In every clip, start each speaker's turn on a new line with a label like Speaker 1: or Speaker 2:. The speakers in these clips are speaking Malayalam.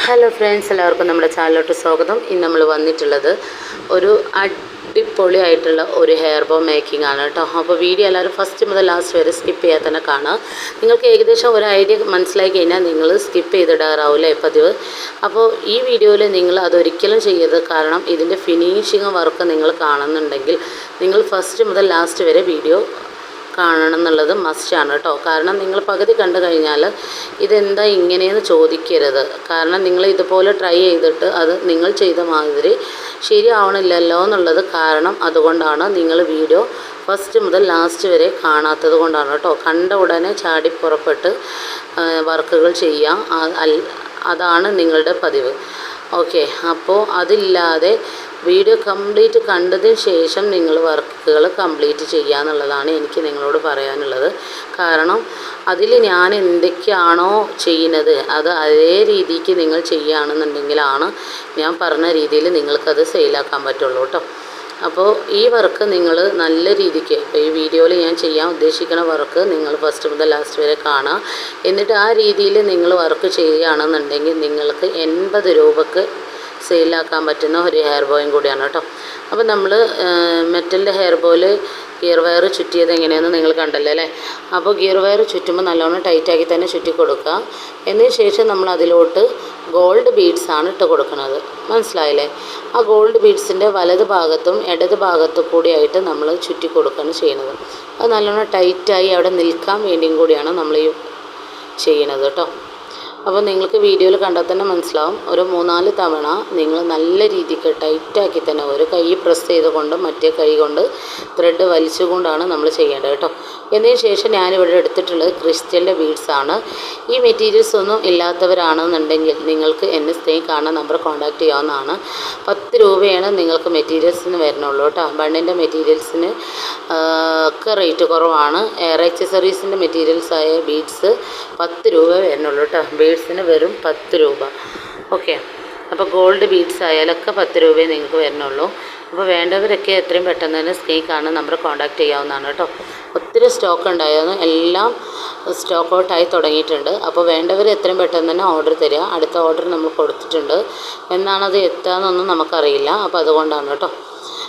Speaker 1: ഹലോ ഫ്രണ്ട്സ്, എല്ലാവർക്കും നമ്മുടെ ചാനലിലോട്ട് സ്വാഗതം. ഇന്ന് നമ്മൾ വന്നിട്ടുള്ളത് ഒരു അടിപൊളിയായിട്ടുള്ള ഒരു ഹെയർ ബോ മേക്കിംഗ് ആണ് കേട്ടോ. അപ്പോൾ വീഡിയോ എല്ലാവരും ഫസ്റ്റ് മുതൽ ലാസ്റ്റ് വരെ സ്കിപ്പ് ചെയ്യാതെ തന്നെ കാണുക. നിങ്ങൾക്ക് ഏകദേശം ഒരു ഐഡിയ മനസ്സിലാക്കി കഴിഞ്ഞാൽ നിങ്ങൾ സ്കിപ്പ് ചെയ്തിടാറാവില്ലേ പതിവ്. അപ്പോൾ ഈ വീഡിയോയിൽ നിങ്ങൾ അതൊരിക്കലും ചെയ്യരുത്. കാരണം ഇതിൻ്റെ ഫിനിഷിങ് വർക്ക് നിങ്ങൾ കാണുന്നുണ്ടെങ്കിൽ നിങ്ങൾ ഫസ്റ്റ് മുതൽ ലാസ്റ്റ് വരെ വീഡിയോ കാണണം എന്നുള്ളത് മസ്റ്റാണ് കേട്ടോ. കാരണം നിങ്ങൾ പകുതി കണ്ടു കഴിഞ്ഞാൽ ഇതെന്താ ഇങ്ങനെയെന്ന് ചോദിക്കരുത്. കാരണം നിങ്ങൾ ഇതുപോലെ ട്രൈ ചെയ്തിട്ട് അത് നിങ്ങൾ ചെയ്ത മാതിരി ശരിയാവണില്ലല്ലോ എന്നുള്ളത് കാരണം അതുകൊണ്ടാണ് നിങ്ങൾ വീഡിയോ ഫസ്റ്റ് മുതൽ ലാസ്റ്റ് വരെ കാണാത്തത് കൊണ്ടാണ് കേട്ടോ. കണ്ട ഉടനെ ചാടി പുറപ്പെട്ട് വർക്കുകൾ ചെയ്യാം, അതാണ് നിങ്ങളുടെ പതിവ്. ഓക്കെ, അപ്പോൾ അതില്ലാതെ വീഡിയോ കംപ്ലീറ്റ് കണ്ടതിന് ശേഷം നിങ്ങൾ വർക്കുകൾ കംപ്ലീറ്റ് ചെയ്യുക എന്നുള്ളതാണ് എനിക്ക് നിങ്ങളോട് പറയാനുള്ളത്. കാരണം അതിൽ ഞാൻ എന്തൊക്കെയാണോ ചെയ്യുന്നത് അത് അതേ രീതിക്ക് നിങ്ങൾ ചെയ്യുകയാണെന്നുണ്ടെങ്കിലാണ് ഞാൻ പറഞ്ഞ രീതിയിൽ നിങ്ങൾക്കത് സെയിലാക്കാൻ പറ്റുള്ളൂ കേട്ടോ. അപ്പോൾ ഈ വർക്ക് നിങ്ങൾ നല്ല രീതിക്ക് ഇപ്പോൾ ഈ വീഡിയോയിൽ ഞാൻ ചെയ്യാൻ ഉദ്ദേശിക്കുന്ന വർക്ക് നിങ്ങൾ ഫസ്റ്റ് മുതൽ ലാസ്റ്റ് വരെ കാണുക. എന്നിട്ട് ആ രീതിയിൽ നിങ്ങൾ വർക്ക് ചെയ്യുകയാണെന്നുണ്ടെങ്കിൽ നിങ്ങൾക്ക് 80 രൂപക്ക് സെയിലാക്കാൻ പറ്റുന്ന ഒരു ഹെയർ ബോയും കൂടിയാണ് കേട്ടോ. അപ്പോൾ നമ്മൾ മെറ്റലിൻ്റെ ഹെയർ ബോയിൽ ഗിയർ വയർ ചുറ്റിയത് എങ്ങനെയാണെന്ന് നിങ്ങൾ കണ്ടല്ലോ അല്ലേ. അപ്പോൾ ഗിയർ വയർ ചുറ്റുമ്പോൾ നല്ലോണം ടൈറ്റാക്കി തന്നെ ചുറ്റി കൊടുക്കുക. എന്നതിന് ശേഷം നമ്മൾ അതിലോട്ട് ഗോൾഡ് ബീഡ്സാണ് ഇട്ട് കൊടുക്കുന്നത്, മനസ്സിലായില്ലേ. ആ ഗോൾഡ് ബീഡ്സിൻ്റെ വലത് ഭാഗത്തും ഇടത് ഭാഗത്തും കൂടിയായിട്ട് നമ്മൾ ചുറ്റി കൊടുക്കുകയാണ് ചെയ്യുന്നത്. അത് നല്ലോണം ടൈറ്റായി അവിടെ നിൽക്കാൻ വേണ്ടിയും കൂടിയാണ് നമ്മൾ ഈ ചെയ്യണത് കേട്ടോ. അപ്പോൾ നിങ്ങൾക്ക് വീഡിയോയിൽ കണ്ടാൽ തന്നെ മനസ്സിലാവും. ഒരു 3-4 തവണ നിങ്ങൾ നല്ല രീതിക്ക് ടൈറ്റാക്കി തന്നെ ഒരു കൈ പ്രസ് ചെയ്തുകൊണ്ട് മറ്റേ കൈ കൊണ്ട് ത്രെഡ് വലിച്ചുകൊണ്ടാണ് നമ്മൾ ചെയ്യേണ്ടത് കേട്ടോ. എന്നതിന് ശേഷം ഞാനിവിടെ എടുത്തിട്ടുള്ളത് ക്രിസ്റ്റലിൻ്റെ ബീഡ്സാണ്. ഈ മെറ്റീരിയൽസ് ഒന്നും ഇല്ലാത്തവരാണെന്നുണ്ടെങ്കിൽ നിങ്ങൾക്ക് എന്നെ സ്ക്രീൻ കാണുന്ന നമ്പർ കോൺടാക്റ്റ് ചെയ്യാവുന്നതാണ്. 10 രൂപയാണ് നിങ്ങൾക്ക് മെറ്റീരിയൽസിന് വരുന്നുള്ളൂ കേട്ടോ. ബണ്ണിൻ്റെ മെറ്റീരിയൽസിന് ഒക്കെ റേറ്റ് കുറവാണ്. എയർ ആക്സസറീസിൻ്റെ മെറ്റീരിയൽസായ ബീഡ്സ് 10 രൂപ വരുന്നുള്ളൂ കേട്ടോ. ബീഡ്സിന് വെറും 10 രൂപ. ഓക്കെ, അപ്പോൾ ഗോൾഡ് ബീഡ്സ് ആയാലൊക്കെ 10 രൂപയെ നിങ്ങൾക്ക് വരുന്നുള്ളൂ. അപ്പോൾ വേണ്ടവരൊക്കെ എത്രയും പെട്ടെന്ന് തന്നെ സ്ക്രീൻ കാണുന്ന നമ്പർ കോൺടാക്റ്റ് ചെയ്യാവുന്നതാണ് കേട്ടോ. ഒത്തിരി സ്റ്റോക്ക് ഉണ്ടായിരുന്നു, എല്ലാം സ്റ്റോക്ക് ഔട്ടായി തുടങ്ങിയിട്ടുണ്ട്. അപ്പോൾ വേണ്ടവർ എത്രയും പെട്ടെന്ന് തന്നെ ഓർഡർ തരിക. അടുത്ത ഓർഡർ നമ്മൾ കൊടുത്തിട്ടുണ്ട്, എന്നാണത് എത്താമെന്നൊന്നും നമുക്കറിയില്ല. അപ്പോൾ അതുകൊണ്ടാണ് കേട്ടോ.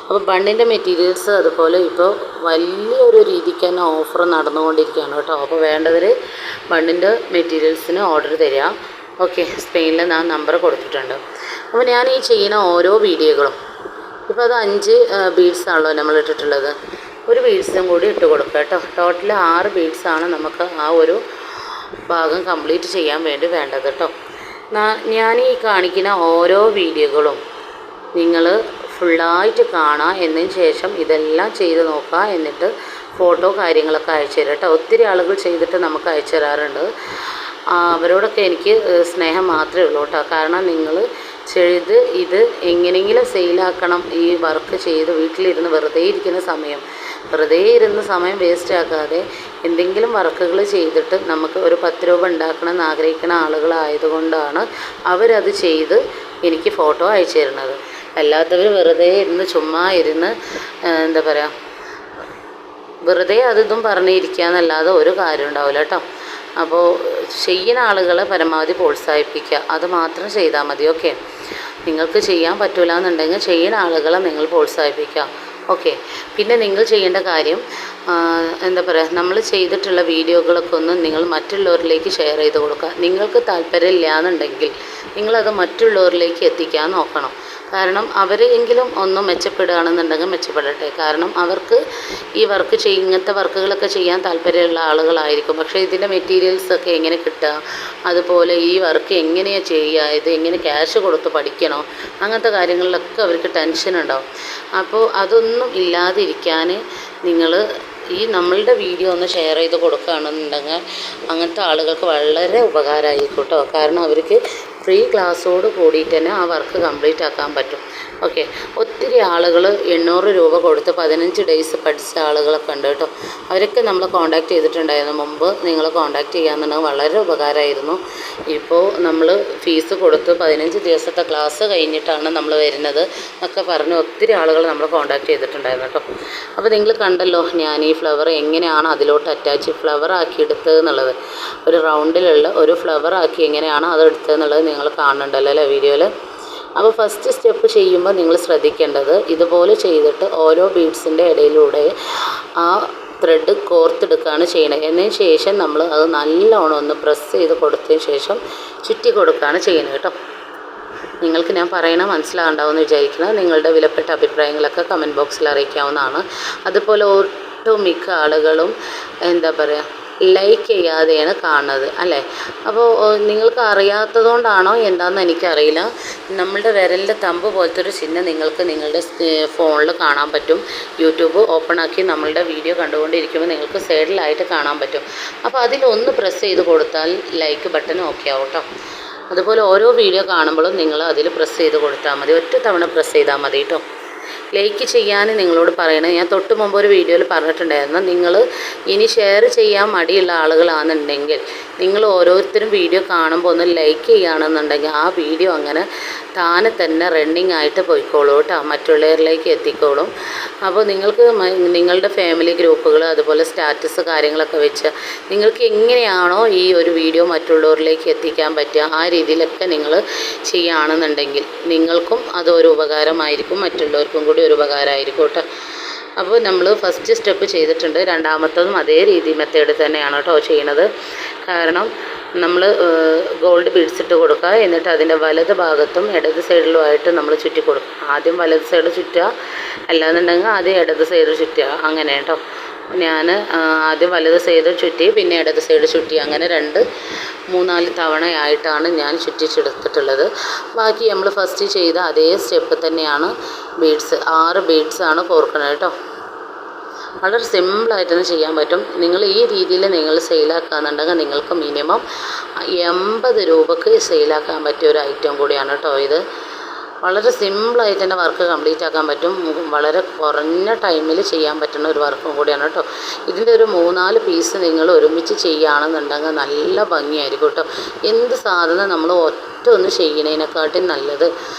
Speaker 1: അപ്പോൾ ബണ്ണിൻ്റെ മെറ്റീരിയൽസ് അതുപോലെ ഇപ്പോൾ വലിയൊരു രീതിക്ക് തന്നെ ഓഫർ നടന്നുകൊണ്ടിരിക്കുകയാണ് കേട്ടോ. അപ്പോൾ വേണ്ടവർ ബണ്ണിൻ്റെ മെറ്റീരിയൽസിന് ഓർഡർ തരിക. ഓക്കെ, സ്ക്രീനിൽ ഞാൻ നമ്പർ കൊടുത്തിട്ടുണ്ട്. അപ്പോൾ ഞാൻ ഈ ചെയ്യുന്ന ഓരോ വീഡിയോകളും ഇപ്പോൾ അത് 5 ബീഡ്സാണല്ലോ നമ്മൾ ഇട്ടിട്ടുള്ളത്. ഒരു ബീഡ്സും കൂടി ഇട്ട് കൊടുക്കുക കേട്ടോ. ടോട്ടൽ 6 ബീഡ്സാണ് നമുക്ക് ആ ഒരു ഭാഗം കംപ്ലീറ്റ് ചെയ്യാൻ വേണ്ടി വേണ്ടത് കേട്ടോ. ഞാൻ ഈ കാണിക്കുന്ന ഓരോ വീഡിയോകളും നിങ്ങൾ ഫുള്ളായിട്ട് കാണുക. എന്നതിന് ശേഷം ഇതെല്ലാം ചെയ്ത് നോക്കുക. എന്നിട്ട് ഫോട്ടോ കാര്യങ്ങളൊക്കെ അയച്ചു തരാം കേട്ടോ. ഒത്തിരി ആളുകൾ ചെയ്തിട്ട് നമുക്ക് അയച്ചു തരാറുണ്ട്. അവരോടൊക്കെ എനിക്ക് സ്നേഹം മാത്രമേ ഉള്ളൂ കേട്ടോ. കാരണം നിങ്ങൾ ചെയ്ത് ഇത് എങ്ങനെയെങ്കിലും സെയിലാക്കണം. ഈ വർക്ക് ചെയ്ത് വീട്ടിലിരുന്ന് വെറുതെ ഇരുന്ന സമയം വേസ്റ്റ് ആക്കാതെ എന്തെങ്കിലും വർക്കുകൾ ചെയ്തിട്ട് നമുക്ക് ഒരു 10 രൂപ ഉണ്ടാക്കണമെന്ന് ആഗ്രഹിക്കുന്ന ആളുകളായതുകൊണ്ടാണ് അവരത് ചെയ്ത് എനിക്ക് ഫോട്ടോ അയച്ചു തരുന്നത്. അല്ലാത്തവർ വെറുതെ ഇരുന്ന് ചുമ്മാ ഇരുന്ന് എന്താ പറയുക, വെറുതെ അതിതും പറഞ്ഞിരിക്കുക എന്നല്ലാതെ ഒരു കാര്യം ഉണ്ടാവില്ല കേട്ടോ. അപ്പോൾ ചെയ്യുന്ന ആളുകളെ പരമാവധി പ്രോത്സാഹിപ്പിക്കുക, അത് മാത്രം ചെയ്താൽ മതി. ഓക്കെ, നിങ്ങൾക്ക് ചെയ്യാൻ പറ്റില്ല എന്നുണ്ടെങ്കിൽ ചെയ്യുന്ന ആളുകളെ നിങ്ങൾ പ്രോത്സാഹിപ്പിക്കുക. ഓക്കെ, പിന്നെ നിങ്ങൾ ചെയ്യേണ്ട കാര്യം എന്താ പറയുക, നമ്മൾ ചെയ്തിട്ടുള്ള വീഡിയോകളൊക്കെ ഒന്ന് നിങ്ങൾ മറ്റുള്ളവരിലേക്ക് ഷെയർ ചെയ്ത് കൊടുക്കുക. നിങ്ങൾക്ക് താല്പര്യമില്ല എന്നുണ്ടെങ്കിൽ നിങ്ങളത് മറ്റുള്ളവരിലേക്ക് എത്തിക്കാൻ നോക്കണം. കാരണം അവരെങ്കിലും ഒന്ന് മെച്ചപ്പെടുകയാണെന്നുണ്ടെങ്കിൽ മെച്ചപ്പെടട്ടെ. കാരണം അവർക്ക് ഈ വർക്ക് ഇങ്ങനത്തെ വർക്കുകളൊക്കെ ചെയ്യാൻ താല്പര്യമുള്ള ആളുകളായിരിക്കും. പക്ഷേ ഇതിൻ്റെ മെറ്റീരിയൽസൊക്കെ എങ്ങനെ കിട്ടുക, അതുപോലെ ഈ വർക്ക് എങ്ങനെയാണ് ചെയ്യുക, ഇത് എങ്ങനെ ക്യാഷ് കൊടുത്ത് പഠിക്കണോ, അങ്ങനത്തെ കാര്യങ്ങളിലൊക്കെ അവർക്ക് ടെൻഷൻ ഉണ്ടാവും. അപ്പോൾ അതൊന്നും ഇല്ലാതിരിക്കാൻ നിങ്ങൾ ഈ നമ്മളുടെ വീഡിയോ ഒന്ന് ഷെയർ ചെയ്ത് കൊടുക്കുകയാണെന്നുണ്ടെങ്കിൽ അങ്ങനത്തെ ആളുകൾക്ക് വളരെ ഉപകാരമായിരിക്കും കേട്ടോ. കാരണം അവർക്ക് ഫ്രീ ക്ലാസ്സോട് കൂടിയിട്ട് തന്നെ ആ വർക്ക് കംപ്ലീറ്റ് ആക്കാൻ പറ്റും. ഓക്കെ, ഒത്തിരി ആളുകൾ 800 രൂപ കൊടുത്ത് 15 ഡേയ്സ് പഠിച്ച ആളുകളൊക്കെ ഉണ്ട് കേട്ടോ. അവരൊക്കെ നമ്മൾ കോൺടാക്റ്റ് ചെയ്തിട്ടുണ്ടായിരുന്നു. മുമ്പ് നിങ്ങൾ കോൺടാക്റ്റ് ചെയ്യാമെന്നുണ്ടെങ്കിൽ വളരെ ഉപകാരമായിരുന്നു. ഇപ്പോൾ നമ്മൾ ഫീസ് കൊടുത്ത് 15 ദിവസത്തെ ക്ലാസ് കഴിഞ്ഞിട്ടാണ് നമ്മൾ വരുന്നത് എന്നൊക്കെ പറഞ്ഞ് ഒത്തിരി ആളുകൾ നമ്മൾ കോൺടാക്റ്റ് ചെയ്തിട്ടുണ്ടായിരുന്നു കേട്ടോ. അപ്പോൾ നിങ്ങൾ കണ്ടല്ലോ ഞാൻ ഈ ഫ്ലവർ എങ്ങനെയാണ് അതിലോട്ട് അറ്റാച്ച് ഫ്ലവർ ആക്കി എടുത്തത് എന്നുള്ളത്. ഒരു റൗണ്ടിലുള്ള ഒരു ഫ്ലവർ ആക്കി എങ്ങനെയാണ് അത് എടുത്തതെന്നുള്ളത് നിങ്ങൾ കാണുന്നുണ്ടല്ലോ അല്ലേ വീഡിയോയിൽ. അപ്പോൾ ഫസ്റ്റ് സ്റ്റെപ്പ് ചെയ്യുമ്പോൾ നിങ്ങൾ ശ്രദ്ധിക്കേണ്ടത് ഇതുപോലെ ചെയ്തിട്ട് ഓരോ ബീഡ്സിൻ്റെ ഇടയിലൂടെ ആ ത്രെഡ് കോർത്തെടുക്കുകയാണ് ചെയ്യുന്നത്. എന്നതിന് ശേഷം നമ്മൾ അത് നല്ലോണം ഒന്ന് പ്രസ് ചെയ്ത് കൊടുത്തതിന് ശേഷം ചുറ്റി കൊടുക്കുകയാണ് ചെയ്യുന്നത് കേട്ടോ. നിങ്ങൾക്ക് ഞാൻ പറയണ മനസ്സിലാകണ്ടാവുമെന്ന് വിചാരിക്കുന്നത്. നിങ്ങളുടെ വിലപ്പെട്ട അഭിപ്രായങ്ങളൊക്കെ കമൻറ്റ് ബോക്സിൽ അറിയിക്കാവുന്നതാണ്. അതുപോലെ ഒട്ടുമിക്ക ആളുകളും എന്താ പറയുക ലൈക്ക് ചെയ്യാതെയാണ് കാണുന്നത് അല്ലേ. അപ്പോൾ നിങ്ങൾക്ക് അറിയാത്തതുകൊണ്ടാണോ എന്താണെന്ന് എനിക്കറിയില്ല. നമ്മളുടെ വിരലിൻ്റെ തമ്പ് പോലത്തെ ഒരു ചിഹ്നം നിങ്ങൾക്ക് നിങ്ങളുടെ ഫോണിൽ കാണാൻ പറ്റും. യൂട്യൂബ് ഓപ്പൺ ആക്കി നമ്മളുടെ വീഡിയോ കണ്ടുകൊണ്ടിരിക്കുമ്പോൾ നിങ്ങൾക്ക് സൈഡിലായിട്ട് കാണാൻ പറ്റും. അപ്പോൾ അതിലൊന്ന് പ്രസ് ചെയ്ത് കൊടുത്താൽ ലൈക്ക് ബട്ടൺ ഓക്കെ ആവും കേട്ടോ. അതുപോലെ ഓരോ വീഡിയോ കാണുമ്പോഴും നിങ്ങൾ അതിൽ പ്രസ് ചെയ്ത് കൊടുത്താൽ മതി. ഒറ്റ തവണ പ്രസ് ചെയ്താൽ മതി കേട്ടോ. ലൈക്ക് ചെയ്യാൻ നിങ്ങളോട് പറയണത് ഞാൻ തൊട്ട് മുമ്പ് ഒരു വീഡിയോയിൽ പറഞ്ഞിട്ടുണ്ടായിരുന്നു. നിങ്ങൾ ഇനി ഷെയർ ചെയ്യാൻ മടിയുള്ള ആളുകളാണെന്നുണ്ടെങ്കിൽ നിങ്ങൾ ഓരോരുത്തരും വീഡിയോ കാണുമ്പോൾ ഒന്ന് ലൈക്ക് ചെയ്യുകയാണെന്നുണ്ടെങ്കിൽ ആ വീഡിയോ അങ്ങനെ താനെ തന്നെ റണ്ണിങ് ആയിട്ട് പോയിക്കോളൂ കേട്ടോ, മറ്റുള്ളവരിലേക്ക് എത്തിക്കോളും. അപ്പോൾ നിങ്ങൾക്ക് നിങ്ങളുടെ ഫാമിലി ഗ്രൂപ്പുകൾ അതുപോലെ സ്റ്റാറ്റസ് കാര്യങ്ങളൊക്കെ വെച്ച് നിങ്ങൾക്ക് എങ്ങനെയാണോ ഈ ഒരു വീഡിയോ മറ്റുള്ളവരിലേക്ക് എത്തിക്കാൻ പറ്റുക ആ രീതിയിലൊക്കെ നിങ്ങൾ ചെയ്യുകയാണെന്നുണ്ടെങ്കിൽ നിങ്ങൾക്കും അതൊരു ഉപകാരമായിരിക്കും, മറ്റുള്ളവർക്കും കൂടി ഒരു ഉപകാരമായിരിക്കും കേട്ടോ. അപ്പോൾ നമ്മൾ ഫസ്റ്റ് സ്റ്റെപ്പ് ചെയ്തിട്ടുണ്ട്. രണ്ടാമത്തതും അതേ മെത്തേഡ് തന്നെയാണ് കേട്ടോ ചെയ്യുന്നത്. കാരണം നമ്മൾ ഗോൾഡ് ബീഡ്സ് ഇട്ട് കൊടുക്കുക, എന്നിട്ട് അതിൻ്റെ വലത് ഭാഗത്തും ഇടത് സൈഡിലുമായിട്ട് നമ്മൾ ചുറ്റി കൊടുക്കുക. ആദ്യം വലത് സൈഡ് ചുറ്റുക, അല്ലാന്നുണ്ടെങ്കിൽ ആദ്യം ഇടത് സൈഡ് ചുറ്റുക, അങ്ങനെ കേട്ടോ. ഞാൻ ആദ്യം വലത് സൈഡ് ചുറ്റി പിന്നെ ഇടത് സൈഡ് ചുറ്റി, അങ്ങനെ 2-3-4 തവണയായിട്ടാണ് ഞാൻ ചുറ്റിച്ചെടുത്തിട്ടുള്ളത്. ബാക്കി നമ്മൾ ഫസ്റ്റ് ചെയ്ത അതേ സ്റ്റെപ്പ് തന്നെയാണ് ബീഡ്സ്. 6 ബീഡ്സാണ് കോർക്കുന്നത് കേട്ടോ. വളരെ സിമ്പിളായിട്ട് തന്നെ ചെയ്യാൻ പറ്റും. നിങ്ങൾ ഈ രീതിയിൽ നിങ്ങൾ സെയിലാക്കുകയെന്നുണ്ടെങ്കിൽ നിങ്ങൾക്ക് മിനിമം 80 രൂപക്ക് സെയിലാക്കാൻ പറ്റിയ ഒരു ഐറ്റം കൂടിയാണ് കേട്ടോ ഇത്. വളരെ സിമ്പിളായിട്ട് തന്നെ വർക്ക് കംപ്ലീറ്റ് ആക്കാൻ പറ്റും. വളരെ കുറഞ്ഞ ടൈമിൽ ചെയ്യാൻ പറ്റുന്ന ഒരു വർക്കും കൂടിയാണ് കേട്ടോ. ഇതിൻ്റെ ഒരു 3-4 പീസ് നിങ്ങൾ ഒരുമിച്ച് ചെയ്യുകയാണെന്നുണ്ടെങ്കിൽ നല്ല ഭംഗിയായിരിക്കും കേട്ടോ. എന്ത് സാധനം നമ്മൾ ഒറ്റ ഒന്ന് ചെയ്യുന്നതിനെക്കാട്ടും നല്ലത്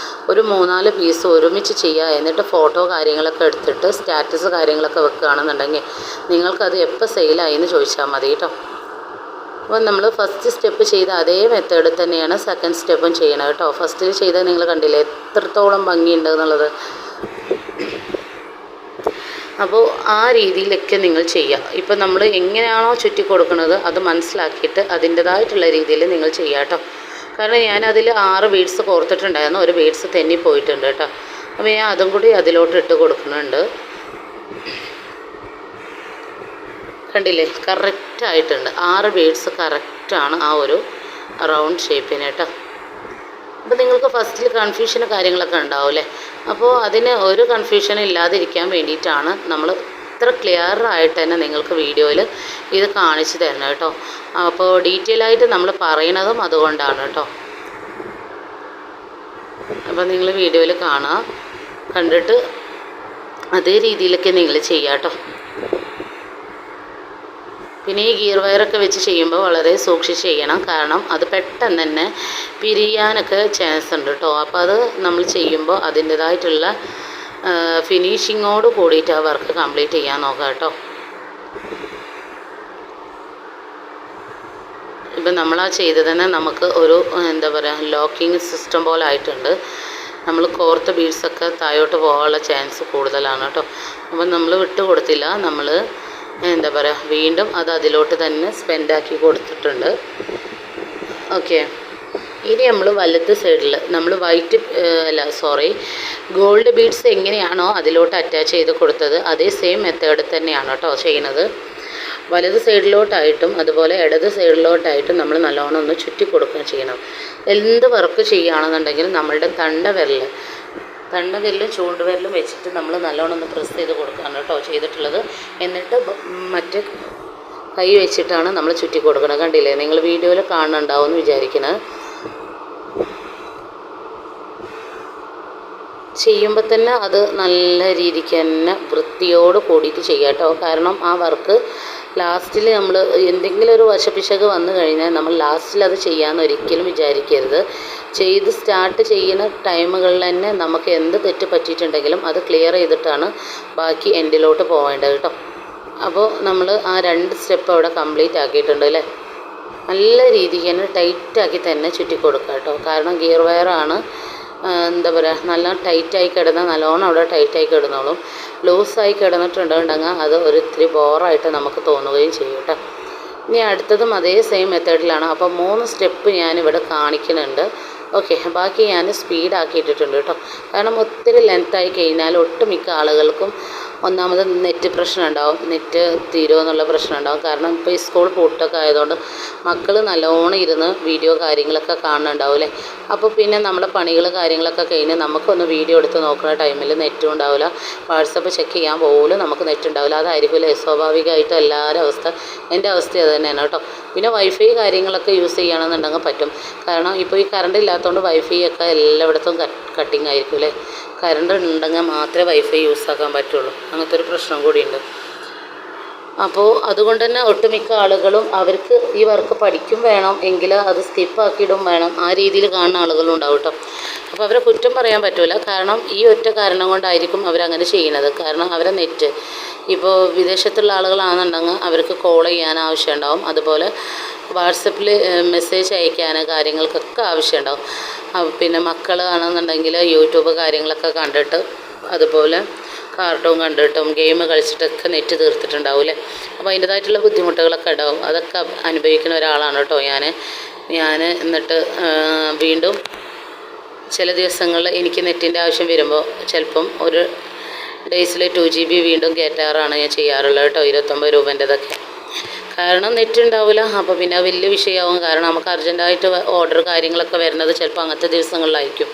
Speaker 1: ഒരു 3-4 പീസ് ഒരുമിച്ച് ചെയ്യുക. എന്നിട്ട് ഫോട്ടോ കാര്യങ്ങളൊക്കെ എടുത്തിട്ട് സ്റ്റാറ്റസ് കാര്യങ്ങളൊക്കെ വെക്കുകയാണെന്നുണ്ടെങ്കിൽ നിങ്ങൾക്കത് എപ്പോൾ സെയിലായി എന്ന് ചോദിച്ചാൽ മതി കേട്ടോ. അപ്പോൾ നമ്മൾ ഫസ്റ്റ് സ്റ്റെപ്പ് ചെയ്ത അതേ മെത്തേഡ് തന്നെയാണ് സെക്കൻഡ് സ്റ്റെപ്പും ചെയ്യണം കേട്ടോ. ഫസ്റ്റിൽ ചെയ്താൽ നിങ്ങൾ കണ്ടില്ലേ എത്രത്തോളം ഭംഗിയുണ്ട് എന്നുള്ളത്. അപ്പോൾ ആ രീതിയിലൊക്കെ നിങ്ങൾ ചെയ്യുക. ഇപ്പം നമ്മൾ എങ്ങനെയാണോ ചുറ്റി കൊടുക്കുന്നത് അത് മനസ്സിലാക്കിയിട്ട് അതിൻ്റേതായിട്ടുള്ള രീതിയിൽ നിങ്ങൾ ചെയ്യുക കേട്ടോ. കാരണം ഞാനതിൽ 6 ബീഡ്സ് കോർത്തിട്ടുണ്ടായിരുന്നു, ഒരു ബീഡ്സ് തെന്നിപ്പോയിട്ടുണ്ട് കേട്ടോ. അപ്പോൾ ഞാൻ അതും കൂടി അതിലോട്ട് ഇട്ട് കൊടുക്കുന്നുണ്ട്. കണ്ടില്ലേ കറക്റ്റായിട്ടുണ്ട്. 6 ബീഡ്സ് കറക്റ്റാണ് ആ ഒരു റൗണ്ട് ഷേപ്പിന് കേട്ടോ. അപ്പോൾ നിങ്ങൾക്ക് ഫസ്റ്റിൽ കൺഫ്യൂഷനും കാര്യങ്ങളൊക്കെ ഉണ്ടാവും അല്ലേ. അപ്പോൾ അതിന് ഒരു കൺഫ്യൂഷനും ഇല്ലാതിരിക്കാൻ വേണ്ടിയിട്ടാണ് നമ്മൾ ഇത്ര ക്ലിയറായിട്ട് തന്നെ നിങ്ങൾക്ക് വീഡിയോയിൽ ഇത് കാണിച്ചു തരണം കേട്ടോ. അപ്പോൾ ഡീറ്റെയിൽ ആയിട്ട് നമ്മൾ പറയണതും അതുകൊണ്ടാണ് കേട്ടോ. അപ്പോൾ നിങ്ങൾ വീഡിയോയിൽ കാണുക, കണ്ടിട്ട് അതേ രീതിയിലൊക്കെ നിങ്ങൾ ചെയ്യുക കേട്ടോ. പിന്നെ ഈ ഗിയർ വയറൊക്കെ വെച്ച് ചെയ്യുമ്പോൾ വളരെ സൂക്ഷിച്ച് ചെയ്യണം. കാരണം അത് പെട്ടെന്ന് തന്നെ പിരിയാനൊക്കെ ചാൻസ് ഉണ്ട് കേട്ടോ. അപ്പോൾ അത് നമ്മൾ ചെയ്യുമ്പോൾ അതിൻ്റേതായിട്ടുള്ള ഫിനിഷിങ്ങോട് കൂടിയിട്ട് ആ വർക്ക് കംപ്ലീറ്റ് ചെയ്യാൻ നോക്കാം കേട്ടോ. ഇപ്പം നമ്മളാ ചെയ്തത് തന്നെ നമുക്ക് ഒരു എന്താ പറയുക ലോക്കിങ് സിസ്റ്റം പോലെ ആയിട്ടുണ്ട്. നമ്മൾ കോർത്ത ബീഡ്സൊക്കെ താഴോട്ട് പോകാനുള്ള ചാൻസ് കൂടുതലാണ് കേട്ടോ. അപ്പം നമ്മൾ വിട്ട് കൊടുത്തില്ല, നമ്മൾ എന്താ പറയുക വീണ്ടും അത് അതിലോട്ട് തന്നെ സ്പെൻഡാക്കി കൊടുത്തിട്ടുണ്ട്. ഓക്കെ, ഇനി നമ്മൾ വലത്ത് സൈഡിൽ നമ്മൾ ഗോൾഡ് ബീഡ്സ് എങ്ങനെയാണോ അതിലോട്ട് അറ്റാച്ച് ചെയ്ത് കൊടുത്തത് അതേ സെയിം മെത്തേഡ് തന്നെയാണ് കേട്ടോ ചെയ്യുന്നത്. വലത് സൈഡിലോട്ടായിട്ടും അതുപോലെ ഇടത് സൈഡിലോട്ടായിട്ടും നമ്മൾ നല്ലോണം ഒന്ന് ചുറ്റി കൊടുക്കുകയും ചെയ്യണം. എന്ത് വർക്ക് ചെയ്യുകയാണെന്നുണ്ടെങ്കിലും നമ്മളുടെ തണ്ടവിരലും ചൂണ്ടുവിരലും വെച്ചിട്ട് നമ്മൾ നല്ലോണം ഒന്ന് പ്രസ് ചെയ്ത് കൊടുക്കുകയാണ് കേട്ടോ ചെയ്തിട്ടുള്ളത്. എന്നിട്ട് മറ്റേ കൈ വെച്ചിട്ടാണ് നമ്മൾ ചുറ്റി കൊടുക്കുന്നത്. കണ്ടില്ലേ, നിങ്ങൾ വീഡിയോയിൽ കാണുന്നുണ്ടാവും എന്ന് വിചാരിക്കുന്നത്. ചെയ്യുമ്പോൾ തന്നെ അത് നല്ല രീതിക്ക് തന്നെ വൃത്തിയോട് കൂടിയിട്ട് ചെയ്യുക കേട്ടോ. കാരണം ആ വർക്ക് ലാസ്റ്റിൽ നമ്മൾ എന്തെങ്കിലും ഒരു വശപ്പിശക് വന്നു കഴിഞ്ഞാൽ നമ്മൾ ലാസ്റ്റിൽ അത് ചെയ്യാമെന്ന് ഒരിക്കലും വിചാരിക്കരുത്. ചെയ്ത് സ്റ്റാർട്ട് ചെയ്യുന്ന ടൈമുകളിൽ തന്നെ നമുക്ക് എന്ത് തെറ്റ് പറ്റിയിട്ടുണ്ടെങ്കിലും അത് ക്ലിയർ ചെയ്തിട്ടാണ് ബാക്കി എൻഡിലോട്ട് പോവേണ്ടത് കേട്ടോ. അപ്പോൾ നമ്മൾ ആ 2 സ്റ്റെപ്പ് അവിടെ കംപ്ലീറ്റ് ആക്കിയിട്ടുണ്ട് അല്ലേ. നല്ല രീതിക്ക് തന്നെ ടൈറ്റാക്കി തന്നെ ചുറ്റി കൊടുക്കുക കേട്ടോ. കാരണം ഗിയർ വയറാണ് എന്താ പറയുക, നല്ല ടൈറ്റായി കിടന്നാൽ നല്ലോണം അവിടെ ടൈറ്റായി കിടന്നോളും. ലൂസായി കിടന്നിട്ടുണ്ടെങ്കിൽ അത് ഒരിത്തിരി ബോറായിട്ട് നമുക്ക് തോന്നുകയും ചെയ്യും കേട്ടോ. ഇനി അടുത്തതും അതേ സെയിം മെത്തേഡിലാണ്. അപ്പോൾ 3 സ്റ്റെപ്പ് ഞാനിവിടെ കാണിക്കുന്നുണ്ട്. ഓക്കെ, ബാക്കി ഞാൻ സ്പീഡാക്കിയിട്ടിട്ടുണ്ട് കേട്ടോ. കാരണം ഒത്തിരി ലെങ്ത്തായി കഴിഞ്ഞാൽ ഒട്ടുമിക്ക ആളുകൾക്കും ഒന്നാമത് നെറ്റ് പ്രശ്നം ഉണ്ടാവും, നെറ്റ് തീരുമോ എന്നുള്ള പ്രശ്നം ഉണ്ടാവും. കാരണം ഇപ്പോൾ ഈ സ്കൂൾ പൂട്ടൊക്കെ ആയതുകൊണ്ട് മക്കൾ നല്ലോണം ഇരുന്ന് വീഡിയോ കാര്യങ്ങളൊക്കെ കാണുന്നുണ്ടാവും അല്ലേ. അപ്പോൾ പിന്നെ നമ്മുടെ പണികൾ കാര്യങ്ങളൊക്കെ കഴിഞ്ഞ് നമുക്കൊന്ന് വീഡിയോ എടുത്ത് നോക്കുന്ന ടൈമിൽ നെറ്റും ഉണ്ടാവില്ല, വാട്സപ്പ് ചെക്ക് ചെയ്യാൻ പോലും നമുക്ക് നെറ്റ് ഉണ്ടാവില്ല. അതായിരിക്കുമല്ലേ സ്വാഭാവികമായിട്ടും എല്ലാവരുടെ അവസ്ഥ. എൻ്റെ അവസ്ഥ അത് തന്നെയാണ് കേട്ടോ. പിന്നെ വൈഫൈ കാര്യങ്ങളൊക്കെ യൂസ് ചെയ്യണമെന്നുണ്ടെങ്കിൽ പറ്റും. കാരണം ഇപ്പോൾ ഈ കറണ്ട് ഇല്ലാത്തതുകൊണ്ട് വൈഫൈ ഒക്കെ എല്ലായിടത്തും കട്ടിങ് ആയിരിക്കും അല്ലേ. കറണ്ട് ഉണ്ടെങ്കിൽ മാത്രമേ വൈഫൈ യൂസ് ആക്കാൻ പറ്റുള്ളൂ. അങ്ങനത്തെ ഒരു പ്രശ്നം കൂടിയുണ്ട്. അപ്പോൾ അതുകൊണ്ട് തന്നെ ഒട്ടുമിക്ക ആളുകളും അവർക്ക് ഈ വർക്ക് പഠിക്കും വേണം, എങ്കിൽ അത് സ്കിപ്പാക്കിയിടും വേണം, ആ രീതിയിൽ കാണുന്ന ആളുകളും ഉണ്ടാവും കേട്ടോ. അപ്പോൾ അവരെ കുറ്റം പറയാൻ പറ്റില്ല. കാരണം ഈ ഒറ്റ കാരണം കൊണ്ടായിരിക്കും അവരങ്ങനെ ചെയ്യുന്നത്. കാരണം അവരെ നെറ്റ് ഇപ്പോൾ വിദേശത്തുള്ള ആളുകളാണെന്നുണ്ടെങ്കിൽ അവർക്ക് കോൾ ചെയ്യാൻ ആവശ്യമുണ്ടാവും, അതുപോലെ വാട്സപ്പിൽ മെസ്സേജ് അയക്കാൻ കാര്യങ്ങൾക്കൊക്കെ ആവശ്യമുണ്ടാവും. പിന്നെ മക്കളാണെന്നുണ്ടെങ്കിൽ യൂട്യൂബ് കാര്യങ്ങളൊക്കെ കണ്ടിട്ട്, അതുപോലെ കാർട്ടൂൺ കണ്ടിട്ടും ഗെയിം കളിച്ചിട്ടൊക്കെ നെറ്റ് തീർത്തിട്ടുണ്ടാവും അല്ലേ. അപ്പോൾ അതിൻ്റേതായിട്ടുള്ള ബുദ്ധിമുട്ടുകളൊക്കെ ഉണ്ടാവും. അതൊക്കെ അനുഭവിക്കുന്ന ഒരാളാണ് കേട്ടോ ഞാൻ. എന്നിട്ട് വീണ്ടും ചില ദിവസങ്ങളിൽ എനിക്ക് നെറ്റിൻ്റെ ആവശ്യം വരുമ്പോൾ ചിലപ്പം ഒരു ഡേയ്സിൽ 2 GB വീണ്ടും കയറ്റാറാണ് ഞാൻ ചെയ്യാറുള്ളത് കേട്ടോ. 29 രൂപേൻ്റെതൊക്കെ. കാരണം നെറ്റ് ഉണ്ടാവില്ല. അപ്പോൾ പിന്നെ വലിയ വിഷയമാവും. കാരണം നമുക്ക് അർജൻറ്റായിട്ട് ഓർഡർ കാര്യങ്ങളൊക്കെ വരുന്നത് ചിലപ്പോൾ അങ്ങനത്തെ ദിവസങ്ങളിലായിരിക്കും.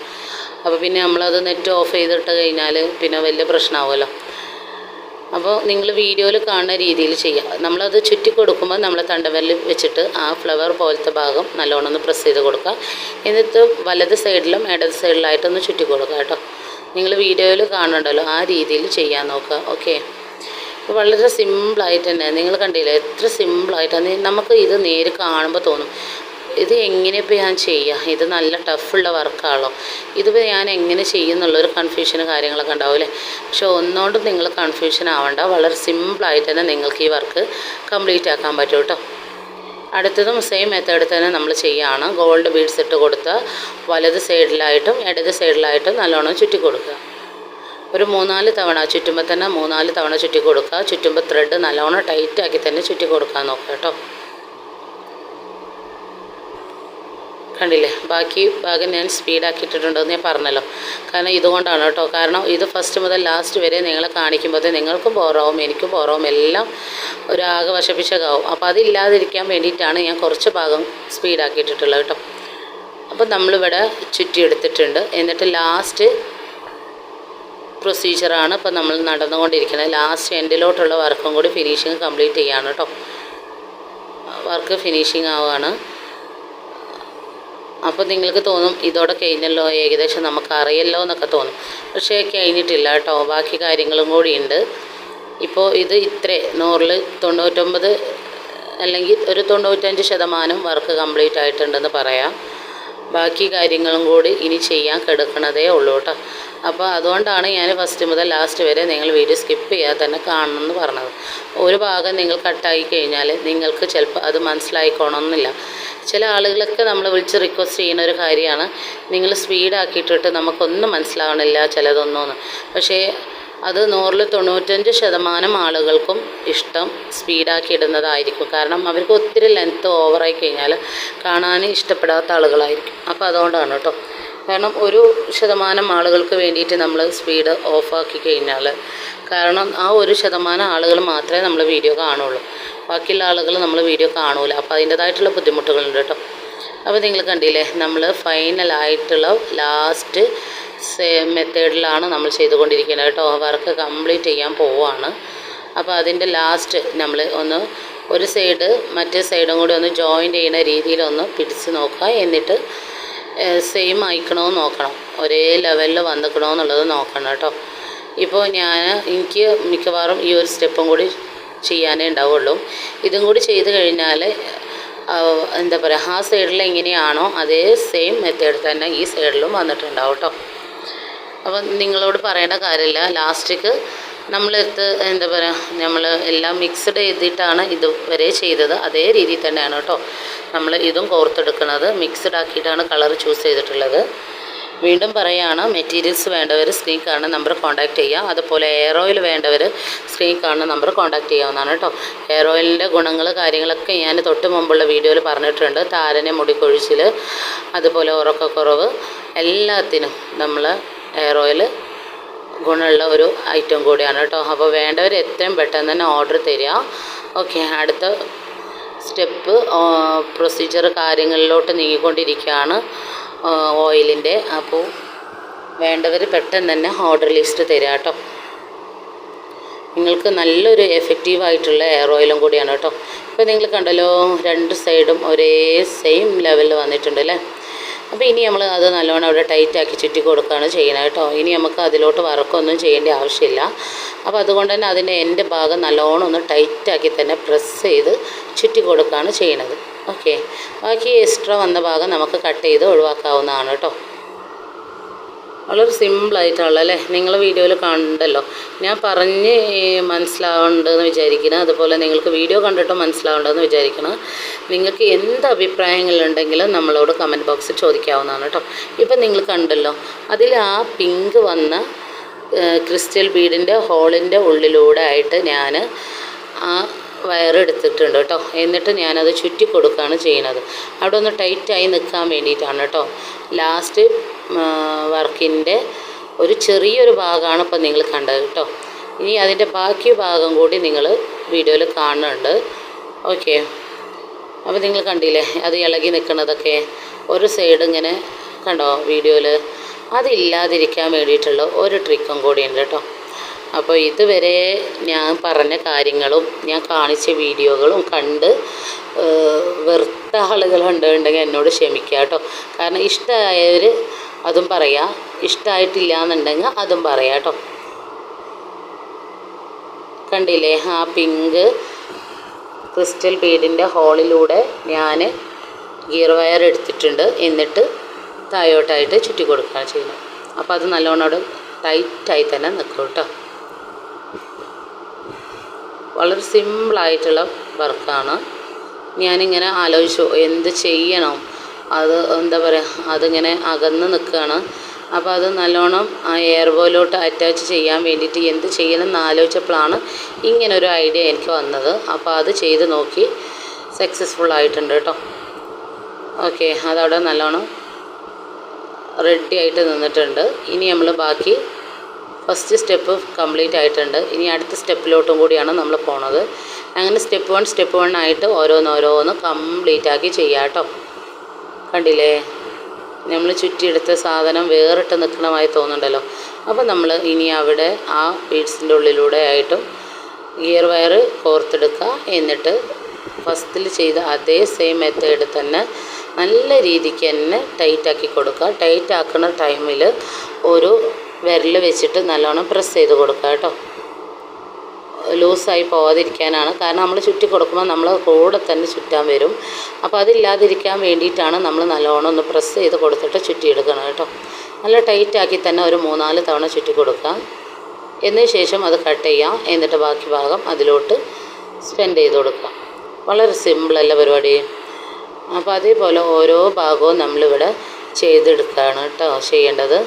Speaker 1: അപ്പോൾ പിന്നെ നമ്മളത് നെറ്റ് ഓഫ് ചെയ്തിട്ട് കഴിഞ്ഞാൽ പിന്നെ വലിയ പ്രശ്നമാവുമല്ലോ. അപ്പോൾ നിങ്ങൾ വീഡിയോയിൽ കാണുന്ന രീതിയിൽ ചെയ്യുക. നമ്മളത് ചുറ്റി കൊടുക്കുമ്പോൾ നമ്മൾ തണ്ടവിരൽ വെച്ചിട്ട് ആ ഫ്ലവർ പോലത്തെ ഭാഗം നല്ലോണം ഒന്ന് പ്രസ് ചെയ്ത് കൊടുക്കുക. എന്നിട്ട് വലത് സൈഡിലും ഇടത് സൈഡിലായിട്ടൊന്ന് ചുറ്റി കൊടുക്കുക കേട്ടോ. നിങ്ങൾ വീഡിയോയിൽ കാണുന്നുണ്ടല്ലോ, ആ രീതിയിൽ ചെയ്യാൻ നോക്കുക. ഓക്കെ, വളരെ സിമ്പിളായിട്ട് തന്നെ നിങ്ങൾ കണ്ടില്ലേ, എത്ര സിമ്പിളായിട്ടാണ്. നമുക്ക് ഇത് നേര് കാണുമ്പോൾ തോന്നും ഇത് എങ്ങനെ ഇപ്പോൾ ഞാൻ ചെയ്യുക, ഇത് നല്ല ടഫുള്ള വർക്കാണല്ലോ, ഇതിപ്പോൾ ഞാൻ എങ്ങനെ ചെയ്യുന്നുള്ളൊരു കൺഫ്യൂഷനും കാര്യങ്ങളൊക്കെ ഉണ്ടാവില്ലേ. പക്ഷെ ഒന്നുകൊണ്ടും നിങ്ങൾ കൺഫ്യൂഷൻ ആവണ്ട. വളരെ സിമ്പിളായിട്ട് തന്നെ നിങ്ങൾക്ക് ഈ വർക്ക് കംപ്ലീറ്റ് ആക്കാൻ പറ്റും കേട്ടോ. അടുത്തതും സെയിം മെത്തേഡ് തന്നെ നമ്മൾ ചെയ്യുകയാണ്. ഗോൾഡ് ബീഡ്സ് ഇട്ട് കൊടുത്ത് വലത് സൈഡിലായിട്ടും ഇടത് സൈഡിലായിട്ടും നല്ലോണം ചുറ്റി കൊടുക്കുക. ഒരു 3-4 തവണ ചുറ്റുമ്പോൾ തന്നെ 3-4 തവണ ചുറ്റി കൊടുക്കുക. ചുറ്റുമ്പോൾ ത്രെഡ് നല്ലോണം ടൈറ്റാക്കി തന്നെ ചുറ്റി കൊടുക്കാൻ നോക്കുക കേട്ടോ. കണ്ടില്ലേ, ബാക്കി ഭാഗം ഞാൻ സ്പീഡാക്കിയിട്ടുണ്ടെന്ന് ഞാൻ പറഞ്ഞല്ലോ. കാരണം ഇതുകൊണ്ടാണ് കേട്ടോ. കാരണം ഇത് ഫസ്റ്റ് മുതൽ ലാസ്റ്റ് വരെ നിങ്ങളെ കാണിക്കുമ്പോൾ നിങ്ങൾക്കും ബോറാവും, എനിക്കും ബോറാവും, എല്ലാം ഒരാകെ വശപ്പിച്ചകാവും. അപ്പോൾ അതില്ലാതിരിക്കാൻ വേണ്ടിയിട്ടാണ് ഞാൻ കുറച്ച് ഭാഗം സ്പീഡാക്കിയിട്ടുള്ളത് കേട്ടോ. അപ്പോൾ നമ്മളിവിടെ ചുറ്റിയെടുത്തിട്ടുണ്ട്. എന്നിട്ട് ലാസ്റ്റ് പ്രൊസീജിയറാണ് ഇപ്പോൾ നമ്മൾ നടന്നുകൊണ്ടിരിക്കുന്നത്. ലാസ്റ്റ് എൻഡിലോട്ടുള്ള വർക്കും കൂടി ഫിനിഷിങ് കംപ്ലീറ്റ് ചെയ്യാണ് കേട്ടോ. വർക്ക് ഫിനിഷിങ് ആവുകയാണ്. അപ്പോൾ നിങ്ങൾക്ക് തോന്നും ഇതോടെ കഴിഞ്ഞല്ലോ, ഏകദേശം നമുക്ക് അറിയല്ലോ എന്നൊക്കെ തോന്നും. പക്ഷേ കഴിഞ്ഞിട്ടില്ല കേട്ടോ, ബാക്കി കാര്യങ്ങളും കൂടി ഉണ്ട്. ഇപ്പോൾ ഇത് ഇത്രേ 100-ൽ 99 അല്ലെങ്കിൽ ഒരു 95% വർക്ക് കംപ്ലീറ്റ് ആയിട്ടുണ്ടെന്ന് പറയാം. ബാക്കി കാര്യങ്ങളും കൂടി ഇനി ചെയ്യാൻ കിടക്കണതേ ഉള്ളൂ കേട്ടോ. അപ്പോൾ അതുകൊണ്ടാണ് ഞാൻ ഫസ്റ്റ് മുതൽ ലാസ്റ്റ് വരെ നിങ്ങൾ വീഡിയോ സ്കിപ്പ് ചെയ്യാതെ തന്നെ കാണണമെന്ന് പറഞ്ഞത്. ഒരു ഭാഗം നിങ്ങൾ കട്ടായി കഴിഞ്ഞാൽ നിങ്ങൾക്ക് ചിലപ്പോൾ അത് മനസ്സിലായിക്കോണമെന്നില്ല. ചില ആളുകളൊക്കെ നമ്മൾ വിളിച്ച് റിക്വസ്റ്റ് ചെയ്യുന്ന ഒരു കാര്യമാണ്, നിങ്ങൾ സ്പീഡാക്കിയിട്ടിട്ട് നമുക്കൊന്നും മനസ്സിലാവണില്ല ചിലതൊന്നും. പക്ഷേ അത് 100-ൽ 95% ആളുകൾക്കും ഇഷ്ടം സ്പീഡാക്കി ഇടുന്നതായിരിക്കും. കാരണം അവർക്ക് ഒത്തിരി ലെങ്ത്ത് ഓവറായി കഴിഞ്ഞാൽ കാണാൻ ഇഷ്ടപ്പെടാത്ത ആളുകളായിരിക്കും. അപ്പോൾ അതുകൊണ്ടാണ് കേട്ടോ. കാരണം 1% ആളുകൾക്ക് വേണ്ടിയിട്ട് നമ്മൾ സ്പീഡ് ഓഫാക്കി കഴിഞ്ഞാൽ, കാരണം ആ 1% ആളുകൾ മാത്രമേ നമ്മൾ വീഡിയോ കാണുള്ളൂ, ബാക്കിയുള്ള ആളുകൾ നമ്മൾ വീഡിയോ കാണൂല. അപ്പോൾ അതിൻ്റേതായിട്ടുള്ള ബുദ്ധിമുട്ടുകളുണ്ട് കേട്ടോ. അപ്പോൾ നിങ്ങൾ കണ്ടില്ലേ, നമ്മൾ ഫൈനലായിട്ടുള്ള ലാസ്റ്റ് മെത്തേഡിലാണ് നമ്മൾ ചെയ്തുകൊണ്ടിരിക്കുന്നത് കേട്ടോ. വർക്ക് കംപ്ലീറ്റ് ചെയ്യാൻ പോവുകയാണ്. അപ്പോൾ അതിൻ്റെ ലാസ്റ്റ് നമ്മൾ ഒരു സൈഡ് മറ്റേ സൈഡും കൂടി ഒന്ന് ജോയിൻ്റ് ചെയ്യുന്ന രീതിയിലൊന്ന് പിടിച്ച് നോക്കുക. എന്നിട്ട് സെയിം ആയിക്കണമെന്ന് നോക്കണം, ഒരേ ലെവലിൽ വന്നിക്കണമെന്നുള്ളത് നോക്കണം കേട്ടോ. ഇപ്പോൾ എനിക്ക് മിക്കവാറും ഈ ഒരു സ്റ്റെപ്പും കൂടി ചെയ്യാനേ ഉണ്ടാവുള്ളൂ. ഇതും കൂടി ചെയ്ത് കഴിഞ്ഞാൽ എന്താ പറയുക, ആ സൈഡിൽ എങ്ങനെയാണോ അതേ സെയിം മെത്തേഡ് തന്നെ ഈ സൈഡിലും വന്നിട്ടുണ്ടാവും കേട്ടോ. അപ്പം നിങ്ങളോട് പറയേണ്ട കാര്യമില്ല, ലാസ്റ്റിക്ക് നമ്മളെടുത്ത് എന്താ പറയുക, നമ്മൾ എല്ലാം മിക്സ്ഡ് ചെയ്തിട്ടാണ് ഇതുവരെ ചെയ്തത്. അതേ രീതിയിൽ തന്നെയാണ് കേട്ടോ നമ്മൾ ഇതും കോർത്തെടുക്കുന്നത്. മിക്സ്ഡ് ആക്കിയിട്ടാണ് കളർ ചൂസ് ചെയ്തിട്ടുള്ളത്. വീണ്ടും പറയുകയാണ്, മെറ്റീരിയൽസ് വേണ്ടവർ സ്ക്രീൻ കാണുന്ന നമ്പർ കോൺടാക്റ്റ് ചെയ്യുക. അതുപോലെ എയർ ഓയിൽ വേണ്ടവർ സ്ക്രീൻ കാണുന്ന നമ്പർ കോൺടാക്റ്റ് ചെയ്യാവുന്നതാണ് കേട്ടോ. എയർ ഓയിലിൻ്റെ ഗുണങ്ങൾ കാര്യങ്ങളൊക്കെ ഞാൻ തൊട്ട് മുമ്പുള്ള വീഡിയോയിൽ പറഞ്ഞിട്ടുണ്ട്. താരന്, മുടിക്കൊഴിച്ചിൽ, അതുപോലെ ഉറക്കക്കുറവ്, എല്ലാത്തിനും നമ്മൾ എയർ ഓയിൽ ഗുണമുള്ള ഒരു ഐറ്റം കൂടിയാണ് കേട്ടോ. അപ്പോൾ വേണ്ടവർ എത്രയും പെട്ടെന്ന് തന്നെ ഓർഡർ തരിക. ഓക്കെ, അടുത്ത സ്റ്റെപ്പ് പ്രൊസീജിയർ കാര്യങ്ങളിലോട്ട് നീങ്ങിക്കൊണ്ടിരിക്കുകയാണ് ഓയിലിൻ്റെ. അപ്പോൾ വേണ്ടവർ പെട്ടെന്ന് തന്നെ ഓർഡർ ലിസ്റ്റ് തരിക കേട്ടോ. നിങ്ങൾക്ക് നല്ലൊരു എഫക്റ്റീവായിട്ടുള്ള എയർ ഓയിലും കൂടിയാണ് കേട്ടോ. ഇപ്പോൾ നിങ്ങൾ കണ്ടല്ലോ, രണ്ട് സൈഡും ഒരേ സെയിം ലെവലിൽ വന്നിട്ടുണ്ട് അല്ലേ. അപ്പോൾ ഇനി നമ്മൾ അത് നല്ലോണം അവിടെ ടൈറ്റാക്കി ചുറ്റി കൊടുക്കുകയാണ് ചെയ്യുന്നത് കേട്ടോ. ഇനി നമുക്ക് അതിലോട്ട് വർക്കൊന്നും ചെയ്യേണ്ട ആവശ്യമില്ല. അപ്പോൾ അതുകൊണ്ട് തന്നെ അതിൻ്റെ എൻ്റെ ഭാഗം നല്ലോണം ഒന്ന് ടൈറ്റാക്കി തന്നെ പ്രസ് ചെയ്ത് ചുറ്റി കൊടുക്കുകയാണ് ചെയ്യുന്നത്. ഓക്കെ, ബാക്കി എക്സ്ട്രാ വന്ന ഭാഗം നമുക്ക് കട്ട് ചെയ്ത് ഒഴിവാക്കാവുന്നതാണ് കേട്ടോ. വളരെ സിമ്പിളായിട്ടുള്ള അല്ലേ, നിങ്ങൾ വീഡിയോയിൽ കണ്ടല്ലോ. ഞാൻ പറഞ്ഞ് മനസ്സിലാവുന്നുണ്ടെന്ന് വിചാരിക്കണം. അതുപോലെ നിങ്ങൾക്ക് വീഡിയോ കണ്ടിട്ട് മനസ്സിലാവുന്നുണ്ടെന്ന് വിചാരിക്കണം. നിങ്ങൾക്ക് എന്ത് അഭിപ്രായങ്ങളുണ്ടെങ്കിലും നമ്മളോട് കമൻറ്റ് ബോക്സിൽ ചോദിക്കാവുന്നതാണ് കേട്ടോ. ഇപ്പം നിങ്ങൾ കണ്ടല്ലോ, അതിൽ ആ പിങ്ക് വന്ന ക്രിസ്റ്റൽ ബീഡിൻ്റെ ഹോളിൻ്റെ ഉള്ളിലൂടെ ആയിട്ട് ഞാൻ ആ വയറെടുത്തിട്ടുണ്ട് കേട്ടോ. എന്നിട്ട് ഞാനത് ചുറ്റി കൊടുക്കുകയാണ് ചെയ്യുന്നത്. അവിടെ ഒന്ന് ടൈറ്റായി നിൽക്കാൻ വേണ്ടിയിട്ടാണ് കേട്ടോ. ലാസ്റ്റ് വർക്കിൻ്റെ ഒരു ചെറിയൊരു ഭാഗമാണ് ഇപ്പം നിങ്ങൾ കണ്ടത് കേട്ടോ. ഇനി അതിൻ്റെ ബാക്കി ഭാഗം കൂടി നിങ്ങൾ വീഡിയോയിൽ കാണുന്നുണ്ട്. ഓക്കെ, അപ്പോൾ നിങ്ങൾ കണ്ടില്ലേ അത് ഇളകി നിൽക്കുന്നതൊക്കെ. ഒരു സൈഡ് ഇങ്ങനെ കണ്ടോ വീഡിയോയിൽ. അതില്ലാതിരിക്കാൻ വേണ്ടിയിട്ടുള്ള ഒരു ട്രിക്കും കൂടിയുണ്ട് കേട്ടോ. അപ്പോൾ ഇതുവരെ ഞാൻ പറഞ്ഞ കാര്യങ്ങളും ഞാൻ കാണിച്ച വീഡിയോകളും കണ്ട് വെറുത്ത ആളുകളുണ്ടെങ്കിൽ എന്നോട് ക്ഷമിക്കുക കേട്ടോ. കാരണം ഇഷ്ടമായവർ അതും പറയാം, ഇഷ്ടമായിട്ടില്ല എന്നുണ്ടെങ്കിൽ അതും പറയാം കേട്ടോ. കണ്ടില്ലേ, ആ പിങ്ക് ക്രിസ്റ്റൽ ബീഡിൻ്റെ ഹോളിലൂടെ ഞാൻ ഗിയർ വയർ എടുത്തിട്ടുണ്ട്. എന്നിട്ട് താഴോട്ടായിട്ട് ചുറ്റി കൊടുക്കുകയാണ് ചെയ്യുന്നത്. അപ്പോൾ അത് നല്ലോണം അവിടെ ടൈറ്റായി തന്നെ നിൽക്കും കേട്ടോ. വളരെ സിമ്പിളായിട്ടുള്ള വർക്കാണ്. ഞാനിങ്ങനെ ആലോചിച്ചു എന്ത് ചെയ്യണം, അത് എന്താ പറയുക, അതിങ്ങനെ അകന്ന് നിൽക്കുകയാണ്. അപ്പോൾ അത് നല്ലോണം ആ എയർ ബോയിലോട്ട് അറ്റാച്ച് ചെയ്യാൻ വേണ്ടിയിട്ട് എന്ത് ചെയ്യണം എന്ന് ആലോചിച്ചപ്പോഴാണ് ഇങ്ങനൊരു ഐഡിയ എനിക്ക് വന്നത്. അപ്പോൾ അത് ചെയ്ത് നോക്കി, സക്സസ്ഫുൾ ആയിട്ടുണ്ട് കേട്ടോ. ഓക്കെ, അതവിടെ നല്ലോണം റെഡി ആയിട്ട് നിന്നിട്ടുണ്ട്. ഇനി നമ്മൾ ബാക്കി ഫസ്റ്റ് സ്റ്റെപ്പ് കംപ്ലീറ്റ് ആയിട്ടുണ്ട്. ഇനി അടുത്ത സ്റ്റെപ്പിലോട്ടും കൂടിയാണ് നമ്മൾ പോണത്. അങ്ങനെ സ്റ്റെപ്പ് വൺ ആയിട്ട് ഓരോന്നോരോന്ന് കംപ്ലീറ്റ് ആക്കി ചെയ്യാം കേട്ടോ. കണ്ടില്ലേ, നമ്മൾ ചുറ്റിയെടുത്ത സാധനം വേറിട്ട് നിൽക്കണമായി തോന്നുന്നുണ്ടല്ലോ. അപ്പോൾ നമ്മൾ ഇനി അവിടെ ആ ബീഡ്സിൻ്റെ ഉള്ളിലൂടെ ആയിട്ടും ഗിയർ വയർ കോർത്തെടുക്കുക. എന്നിട്ട് ഫസ്റ്റിൽ ചെയ്ത അതേ സെയിം മെത്തേഡ് തന്നെ നല്ല രീതിക്ക് തന്നെ ടൈറ്റാക്കി കൊടുക്കുക. ടൈറ്റ് ആക്കുന്ന ടൈമിൽ ഒരു വിരൽ വെച്ചിട്ട് നല്ലോണം പ്രസ് ചെയ്ത് കൊടുക്കുക കേട്ടോ. ലൂസായി പോകാതിരിക്കാനാണ്. കാരണം നമ്മൾ ചുറ്റി കൊടുക്കുമ്പോൾ നമ്മൾ കൂടെ തന്നെ ചുറ്റാൻ വരും. അപ്പോൾ അതില്ലാതിരിക്കാൻ വേണ്ടിയിട്ടാണ് നമ്മൾ നല്ലോണം ഒന്ന് പ്രസ് ചെയ്ത് കൊടുത്തിട്ട് ചുറ്റിയെടുക്കണം കേട്ടോ. നല്ല ടൈറ്റാക്കി തന്നെ ഒരു 3-4 തവണ ചുറ്റി കൊടുക്കാം. എന്നതിന് ശേഷം അത് കട്ട് ചെയ്യാം. എന്നിട്ട് ബാക്കി ഭാഗം അതിലോട്ട് സ്പെൻഡ് ചെയ്ത് കൊടുക്കാം. വളരെ സിമ്പിളല്ല പരിപാടി. അപ്പോൾ അതേപോലെ ഓരോ ഭാഗവും നമ്മളിവിടെ ചെയ്തെടുക്കുകയാണ് കേട്ടോ ചെയ്യേണ്ടത്.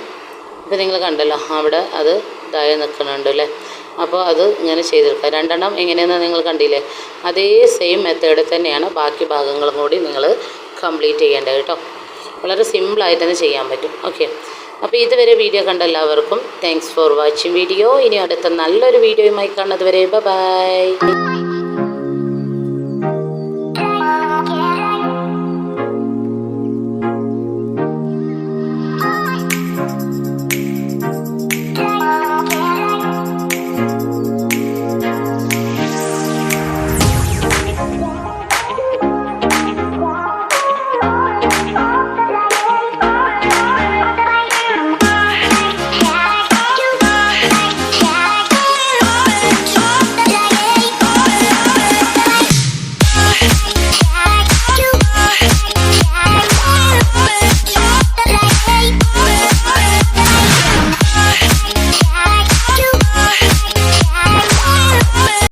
Speaker 1: ഇപ്പോൾ നിങ്ങൾ കണ്ടല്ലോ അവിടെ അത് ഇതായി നിൽക്കുന്നുണ്ട് അല്ലേ. അപ്പോൾ അത് ഇങ്ങനെ ചെയ്തെടുക്കുക. 2 എണ്ണം എങ്ങനെയെന്ന് നിങ്ങൾ കണ്ടില്ലേ. അതേ സെയിം മെത്തേഡ് തന്നെയാണ് ബാക്കി ഭാഗങ്ങളും കൂടി നിങ്ങൾ കംപ്ലീറ്റ് ചെയ്യേണ്ടത് കേട്ടോ. വളരെ സിമ്പിളായി തന്നെ ചെയ്യാൻ പറ്റും. ഓക്കെ, അപ്പോൾ ഇതുവരെ വീഡിയോ കണ്ട എല്ലാവർക്കും താങ്ക്സ് ഫോർ വാച്ചിങ് വീഡിയോ. ഇനി അടുത്ത നല്ലൊരു വീഡിയോയുമായി കാണുന്നത് വരെ ബൈ.